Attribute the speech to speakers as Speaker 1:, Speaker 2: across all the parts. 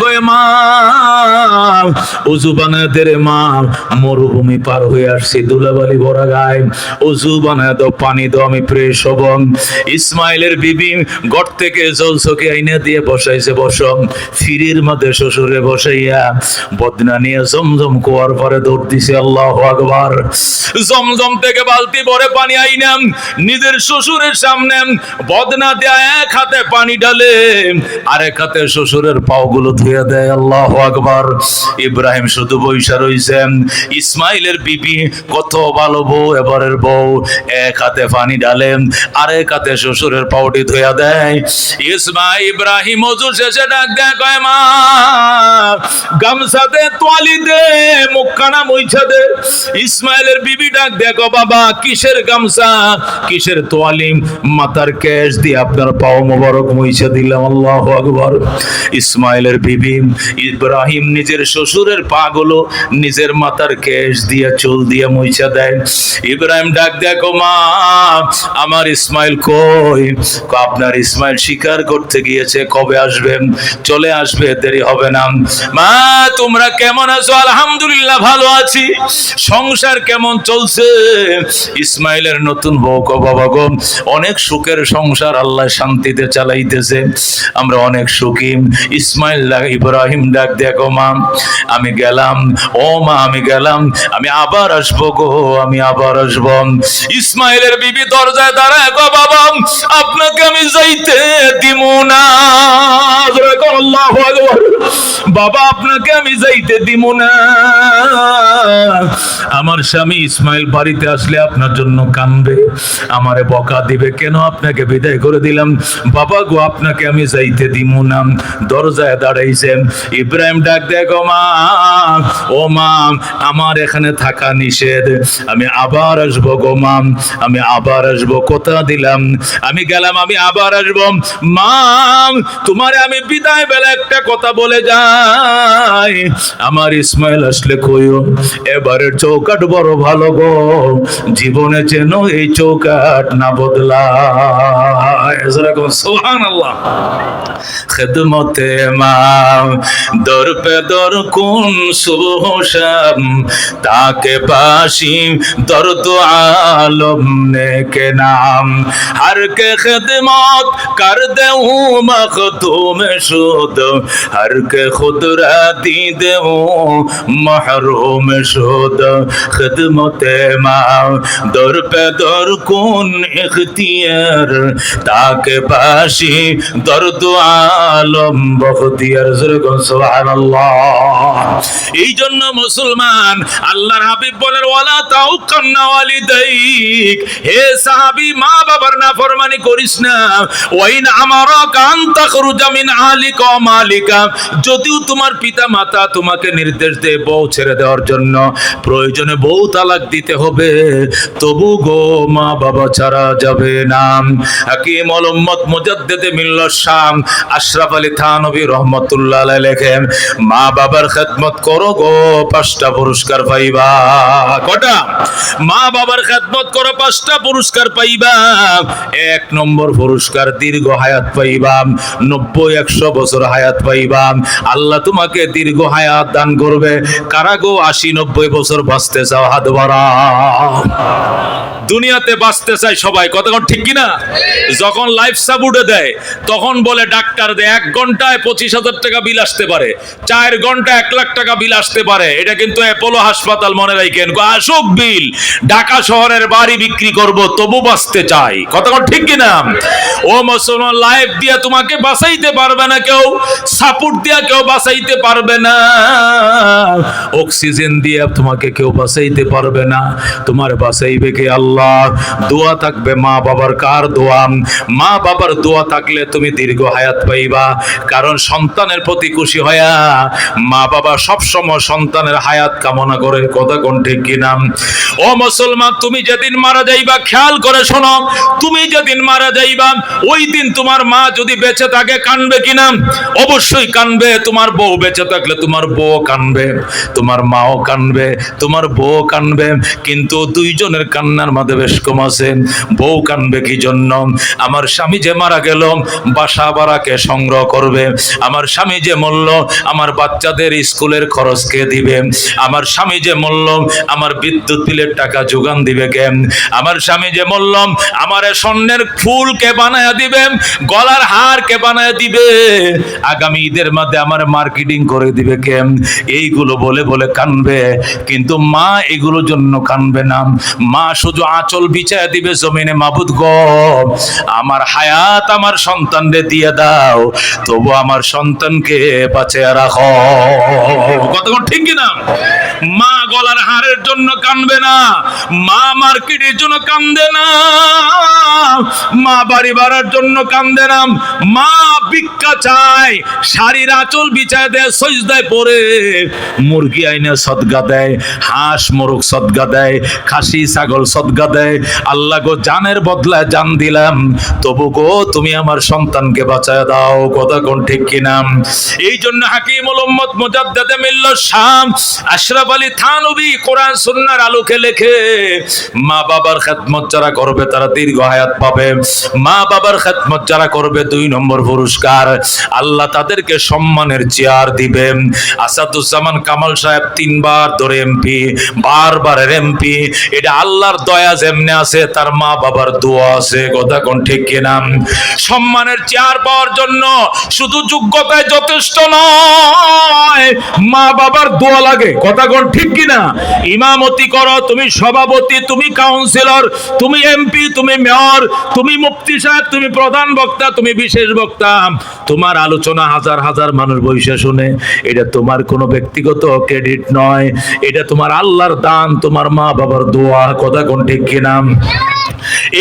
Speaker 1: কয় মা ওযু বানায় দে রে মা, মরুভূমি পার হয়ে আসছি, ধুলাবালি ভরা গায়ে, ওযু বানায় দাও, পানি দাও, আমি ফ্রেশ হব। ইসমাইলের বিবি ঘর থেকে জল চোখে আইনা দিয়ে বসাইছে, বসম ফিরির মধ্যে শ্বশুরে বসাইয়া বদনা নিয়ে জমজম কুয়ার পরে দৌড় দিছে। আল্লাহু আকবার। জমজম থেকে বালতি ভরে পানি আইনাম, নিজের শ্বশুরের সামনে বদনা দেয়া এক হাতে পানি ঢালে, আরেক হাতে শ্বশুরের পাওগুলো ধুয়ে দেয়। আল্লাহু আকবার। ইব্রাহিম শুধু বইসা রইছেন, ইসমাইলের বিবি কত ভালো বউ, এবারের বউ, এক হাতে পানি ঢালে, আরেক হাতে শ্বশুরের পাউটি ধুয়ে দেয়। ইব্রাহিম ওযু শেষে ডাক দেয়, কয় মা গামছা দে, তোয়ালি দে, মুখখানা মুইছা দে। ইসমাইলের বিবি ডাক দেখো, বাবা কিসের গামছা, কিসের তোয়ালি, মাথার কেশ দিয়ে আপনার পাও মোবারক মুইছা দিলাম। আল্লাহু আকবার। ইসমাইলের বিবি ইব্রাহিম নিজের শ্বশুরের পা গুলো নিজের মাথার কেশ দিয়ে, চুল দিয়ে মুইছা দেয়। ইব্রাহিম ডাক দেখো, মা আমার ইসমাইল কই? আপনার ইসমাইল শিকার করতে গিয়েছে, কবে আসবেন? চলে আসবে, দেরি হবে না। মা তোমরা কেমন আছো? আলহামদুলিল্লাহ ভালো আছি। সংসার কেমন চলছে? ইসমাইলের নতুন বউ কো, বাবা গো অনেক সুখের সংসার, আল্লাহ শান্তিতে চালাইতেছে, আমরা অনেক সুখী। ইসমাইল ইব্রাহিম ডাক দেখো, মা আমি গেলাম, ও মা আমি গেলাম, আমি আবার আসবো গো, আমি আবার আসবো। ইসমাইলের বিবি দরজায় দাঁড়ায়, গো বাবা আপনাকে আমি যাইতে দিব না। আল্লাহু আকবার। বাবা আপনাকে আমি যাইতে দিব না, আমার স্বামী ইসমাইল বাড়িতে আসলে আপনার জন্য কাঁদবে, আমারে বকা দিবে, কেন আপনাকে বিদায় করে দিলাম। বাবা গো আপনাকে আমি যাইতে দিব না। দরজায় দাঁড়াইছেন। ইব্রাহিম ডাক দেখো, মা ও মা আমার এখানে থাকা নিষেধ, আমি আবার আসবো গো মা, আমি আবার আসবো, কথা দিলাম, আমি গেলাম, আমি আবার আসবো। মা তোমারে আমি বিদায় বেলা একটা কথা বলে যাই, আমার ইসমাইল আসলে কইও এবারের চৌকাট বড় ভালো গো, জীবনে যেন এই চৌকাট না বদলায়। সুবহানাল্লাহ। খিদমতে মা দর পে দর কোন সুবহ শাম, তাকে পাশি দর্দ আলম ने के नाम, हर के खिदमत कर देऊ मखदूम शुद, हर के खुद राती देऊ महरूम शुद। खिदमते मा दर पे दर कुन इख्तियार, ताके पाशी दर्द आलम बख्तियार। सुबहानाल्लाह। এই জন্য মুসলমান আল্লাহর হাবিব বলেন, ওয়ালা তাউকান্না ওয়ালিদাইক, হে সাহাবী মা বাবার নাফরমানি করিস না। ওয়াইন আমারাকা আন তাখরুজা মিন আহলিকা ওয়া মালিকা, যদিও তোমার পিতা মাতা তোমাকে নির্দেশ দেয় বউ ছেড়ে দেওয়ার জন্য, প্রয়োজনে বউ তালাক দিতে হবে, তবু গো মা বাবা ছাড়া যাবে না। হাকিম আল উম্মত মুজাদ্দিদে মিল্লাত শাম আশরাফ আলী থানভী রহমাতুল্লাহ আলাইহি লেখেন, মা বাবার খেদমত করো গো, 5টা পুরস্কার পাইবা। কটা? মা বাবার খেদমত করো, 5টা পুরস্কার পাইবা। 1 নম্বর পুরস্কার দীর্ঘ হায়াত পাইবা, 90-100 বছর হায়াত পাইবা। আল্লাহ তোমাকে দীর্ঘ হায়াত দান করবে। কারা গো 80-90 বছর বাঁচতে চাও? হাত বাড়াও। দুনিয়াতে বাঁচতে চাই সবাই, কথা ঠিক কিনা? যখন লাইফ সাপোর্টে দেয় তখন বলে ডাক্তার দেয় 1 ঘন্টায় 25,000 টাকা বিল আসতে পারে, 4 ঘন্টায় 1 লাখ টাকা বিল আসতে পারে। এটা কিন্তু অ্যাপোলো হাসপাতাল, মনে রাখেন। আসুক বিল, ঢাকা শহরের বাড়ি বিক্রি করব, তবু বাঁচতে চাই, কথা ঠিক কিনা? ও মুসলমান, লাইফ দিয়া তোমাকে বাঁচাইতে পারবে না কেউ, সাপোর্ট দিয়া কেউ বাঁচাইতে পারবে না, অক্সিজেন দিয়া তোমাকে কেউ বাঁচাইতে পারবে না, তোমার বাঁচাইবে কে? আল্লাহ। দোয়া থাকবে মা বাবার। কার দোয়া? মা বাবার দোয়া থাকলে তুমি দীর্ঘ হায়াত পাইবা। কারণ সন্তানের প্রতি খুশি হয়া মা বাবা সব সময় সন্তানের হায়াত কামনা করে, কথা কোন ঠিক কিনা? ও মুসলমান, তুমি যেদিন মারা যাইবা, খেয়াল করে শোনো, তুমি যেদিন মারা যাইবা ওই দিন তোমার মা যদি বেঁচে থাকে কানবে কিনা? অবশ্যই কানবে। তোমার বউ বেঁচে থাকলে তোমার বউ কানবে, তোমার মাও কানবে, তোমার বউ কানবে, কিন্তু দুইজনের কান্নার মাঝে বেশ কম আছে। বউ কানবে কি জন্য? আমার স্বামী যে মারা গেল বাসা ভাড়াকে সংগ্রহ করবে, আমার স্বামী যে মরল আমার বাচ্চাদের স্কুলের খরচ কে দিবে, আমার স্বামী যে মরল আমার বিদ্যুৎ বিলের টাকা যোগান দিবে কে, আমার স্বামী যে মরল আমার স্বর্ণের ফুল কে বানায় দিবে, গলার হার কে বানায় দিবে, আগামী ঈদের মধ্যে আমার মার্কেটিং করে দিবে কে, এইগুলো বলে বলে কানবে। কিন্তু মা এগুলোর জন্য কানবে না। মা শুধু আঁচল বিছায় দিবে জমিনে, মাবুদ গো আমার হায়াত আমার সন্তানরে দিয়ে দাও, তবু আমার সন্তানকে বাঁচিয়ে রাখো। কতক্ষণ ঠিক কিনা? মা গলার হারের জন্য কানবে না, মা মার্কেটের জন্য কান্দে না, মা বাড়ি ভাড়ার জন্য কান্দে না, মা ভিক্ষা চায়, শাড়ির আঁচল বিছায় দেয়, সজদায় পড়ে মুরগি আইনে সদগা দেয়, হাঁস মোরগ সদগা দেয়, খাসি ছাগল সদগা দেয়। আল্লাহ গো জানের বদলায় জান দিলাম, তবু গো তুমি আমার সন্তানকে বাঁচায় দাও। কথা কোন ঠিক কিনা? এই জন্য হাকিমুল উম্মত মুজাদ্দিদ মিল্লাত শাম আশরাফ আলী থানভী কোরআন সুন্নাহর আলোকে লেখে, মা বাবার খেদমত যারা করবে তারা দীর্ঘ হায়াত পাবে। মা বাবার খেদমত যারা করবে 2 নম্বর পুরস্কার, আল্লাহ তাদেরকে সম্মানের চেয়ার দিবেন। আসাদুজ্জামান কামাল সাহেব 3 বার ধরে এমপি, বারবারের এমপি। এটা আল্লাহর দয়া যেমনে আছে তার মা বাবার দোয়া আছে। কথা কোন ঠিক কিনা? সম্মানের চেয়ার পাওয়ার জন্য শুধু যোগ্যতায় যথেষ্ট নয়, মা বাবার দোয়া লাগে। কথা কোন ঠিক কিনা? ইমামতি করো, তুমি সভাপতি, তুমি কাউন্সিলর, তুমি এমপি, তুমি মেয়র, তুমি মুফতি সাহেব, তুমি প্রধান বক্তা, তুমি বিশেষ বক্তা, তোমার আলোচনা হাজার হাজার মানুষ বসে শুনে, এটা তোমার কোনো ব্যক্তিগত ক্রেডিট নয়, এটা তোমার আল্লাহর দান, তোমার মা বাবার দোয়া। কথা কোন ঠিক কিনা?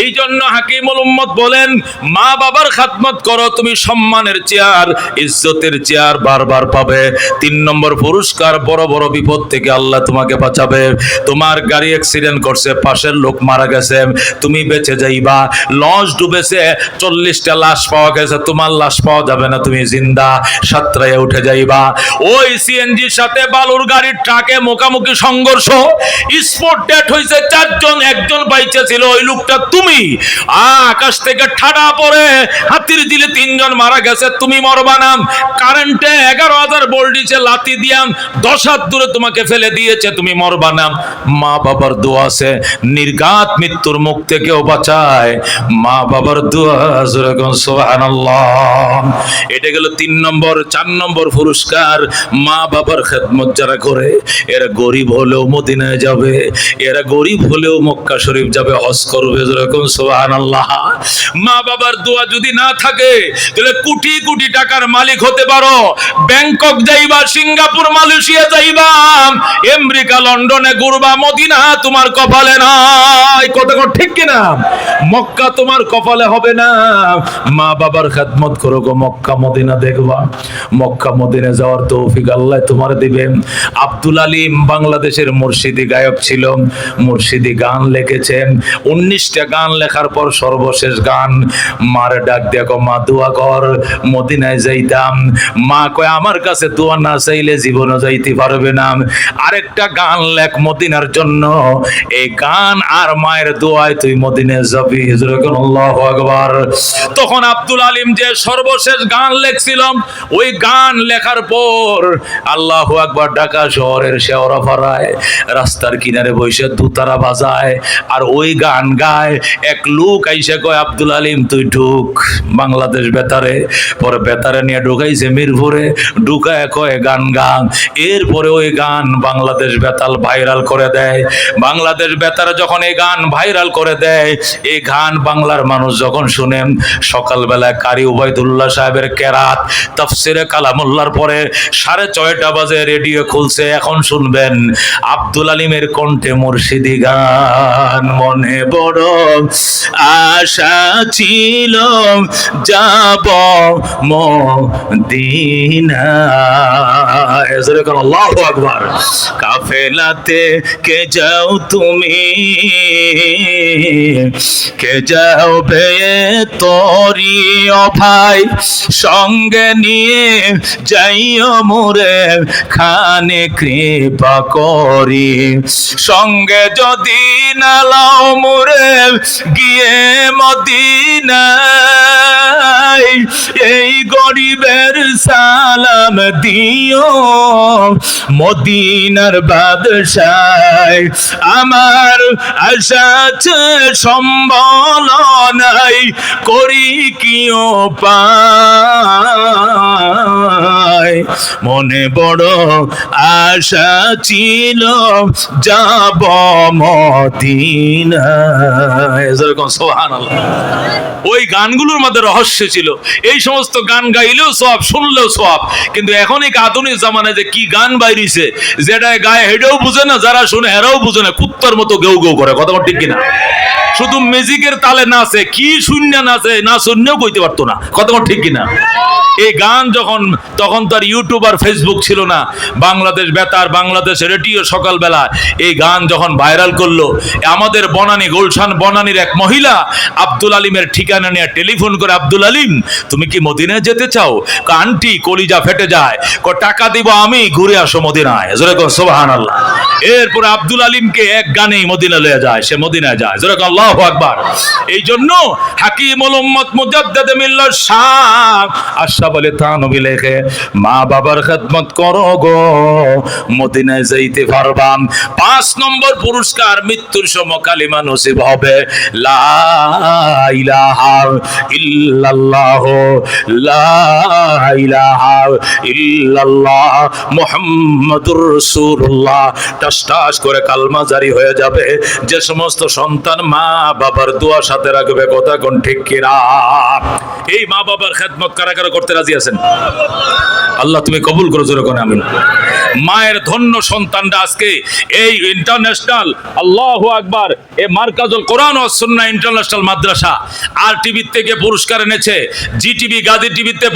Speaker 1: এই জন্য হাকিমুল উম্মত বলেন, মা বাবার খেদমত করো, তুমি সম্মানের চেয়ার, ইজ্জতের চেয়ার বারবার পাবে। 3 নম্বর পুরস্কার, বড় বড় বিপদ থেকে আল্লাহ তোমাকে বাঁচাবে। তোমার গাড়ি অ্যাক্সিডেন্ট করছে, পাশের লোক মারা গেছে, তুমি বেঁচে যাইবা। লঞ্চ ডুবেছে, 40টা লাশ পাওয়া গেছে, তোমার লাশ পাওয়া যাবে না, তুমি জিন্দা সাতরায় উঠে যাইবা। ওই সিএনজির সাথে বালুর গাড়ির ট্রাকে মুখোমুখি সংঘর্ষ, স্পট ডেথ হয়েছে 4 জন, 1 জন বাইচা ছিল, ওই লোকটা তুমি। আকাশ থেকে ঠাডা পড়ে হাতির দিলে 3 জন মারা গেছে, তুমি মরবা না। কারেন্টে 11,000 ভোল্টেজে লাথি দিয়া 10 হাত দূরে তোমাকে ফেলে দিয়েছে, তুমি মরবা না। মা বাবার দোয়া আছে, নির্ঘাত মৃত্যুর মুখ থেকেও বাঁচায় মা বাবার দোয়া। সুবহানাল্লাহ। এটা গেল 3 নম্বর। 4 নম্বর পুরস্কার, মা বাবার খেদমত যারা করে এরা গরিব হলেও মদিনায় যাবে, এরা গরিব হলেও মক্কা শরীফ যাবে, হজ করবে। যেরকম সুবহানাল্লাহ। মা বাবার দোয়া যদি না থাকে তাহলে কোটি কোটি টাকার মালিক হতে পারো, ব্যাংকক যাইবা, সিঙ্গাপুর, মালয়েশিয়া যাইবা, আমেরিকা, লন্ডনে ঘুরবা, মদিনা তোমার কপালে নাই। কথা ঠিক কিনা? মক্কা তোমার কপালে হবে না। মা বাবার খেদমত করো গো, মক্কা মদিনা দেখবা। মক্কা মদিনা যাওয়ার তৌফিক আল্লাহ তোমার দিবেন। আব্দুল আলিম বাংলাদেশের মুর্শিদি গায়ক ছিল, মুর্শিদি গান লিখেছেন। 19টা গান লেখার পর সর্বশেষ গান, মার ডাক দেখো, মা দোয়া কর মদিনায় যাইতাম। মা কয় আমার কাছে দোয়া না চাইলে জীবনে যাইতে পারবে না, আরেকটা গান লেখ মদিনার জন্য। এই গান আর মায়ের দোয়ায় তুই মদিনায় যাবি। আল্লাহু আকবার। তখন আব্দুল আলিম যে সর্বশেষ গান লেখছিল, ওই গান লেখার পর আল্লাহু আকবার ঢাকা শহরের শেওড়াপাড়ায় রাস্তার কিনারে বসে দুতারা বাজায় আর ওই গান গায়। এক লোক আইসা কয়, আব্দুল আলিম তুই ঢুক বাংলাদেশ বেতারে। পরে বেতারে নিয়ে ঢুকাইছে মিরপুরে, ঢুকায় কয় গান গান। এরপরে ওই গান বাংলাদেশ বেতাল ভাইরাল করে দেয়। বাংলাদেশ বেতারে যখন এই গান ভাইরাল করে দেয়, এই গান বাংলার মানুষ যখন শুনেন, সকালবেলায় কারি উবাইদুল্লাহ সাহেবের কেরাত তাফসিরে কালামুল্লাহর পরে 6:30 বাজে রেডিও খুলছে। এখন শুনবেন আব্দুল আলিমের কণ্ঠে মুর্শিদি গান। মনে বড় আশা ছিল যাব মদিনা, যায়। যেরকম আল্লাহু আকবার। কাফেলাতে কে যাও তুমি, কে যাও বে তোরি ও ভাই, সঙ্গে নিয়ে যাইও মোরে খানে কৃপা করি। সঙ্গে যদি না লাও মোরে গিয়ে মদিনায়, এই গরিবের সালাম দিও মদিনার বাদশায়। আমার আশা আছে সম্বল নাই, করি কি উপায়। মনে বড় আশা ছিল যাব মদিনায়। যেরকম সুবহানাল্লাহ। ওই গানগুলোর মধ্যে রহস্য ছিল। এই সমস্ত গান গাইলেও সওয়াব, শুনলেও সওয়াব। কিন্তু এখন এই আধুনিক জামানায় যে কি গান বাইরিছে, যেটা গায়ে হেডেও বুঝে না, যারা শুনে হেরাও বুঝে না, কুত্তার মতো গেউ গেউ করে। কথা ঠিক কিনা? শুধু মিউজিকের তালে নাচে, কি শূন্য নাচে, না শুনলেও কইতে পারতো না। কথা ঠিক কিনা? এই গান যখন, তখন তার ইউটিউব আর ফেসবুক ছিল না। বাংলাদেশ বেতার, বাংলাদেশ রেডিও সকালবেলা এই গান যখন ভাইরাল করলো, আমাদের বনানী, গুলশান বনানীর এক মহিলা আব্দুল আলিমের ঠিকানা নিয়ে টেলিফোন করে, আব্দুল আলিম তুমি কি মদিনায় যেতে চাও? আন্টি কলিজা ফেটে যায়, টাকা দিব আমি, ঘুরে আসো মদিনায়। যেরকম সুবহানাল্লাহ। এরপরে আব্দুল আলিমকে এক গানেই মদিনা লয়ে যায়, সে মদিনায় যায়। যেরকম আল্লাহু আকবার। এই জন্য হাকিমুল উম্মত মুজাদ্দিদ মিল্লাত শাহ আশরাফ আলী থানভী লেখে, মা বাবার খেদমত করো গো, মদিনায় যাইতে পারবা। 5 নম্বর পুরস্কার, মৃত্যুর সময় কালিমা নসিব হবে, লা ইলাহা ইল্লাল্লাহ, লা ইলাহা ইল্লাল্লাহ মুহাম্মাদুর রাসূলুল্লাহ। টাস টাস করে কালমা জারি হয়ে যাবে। যে সমস্ত সন্তান মা বাবার দোয়া সাথে রাখবে, কথা কোন ঠিক কিনা? এই মা বাবার খেদমত কারা কারা করতে রাজি আছেন? আল্লাহ তুমি কবুল করো, জোরে করে আমিন। মায়ের ধন্য সন্তানরা আজকে এই ইন্টারন্যাশনাল, আল্লাহু আকবার, এই মার্কাজুল কোরআন ওয়াস সুন্নাহ ইন্টারন্যাশনাল মাদ্রাসা আর টিভি থেকে পুরস্কার এনেছে। জি টিভি, গাজী টিভিতে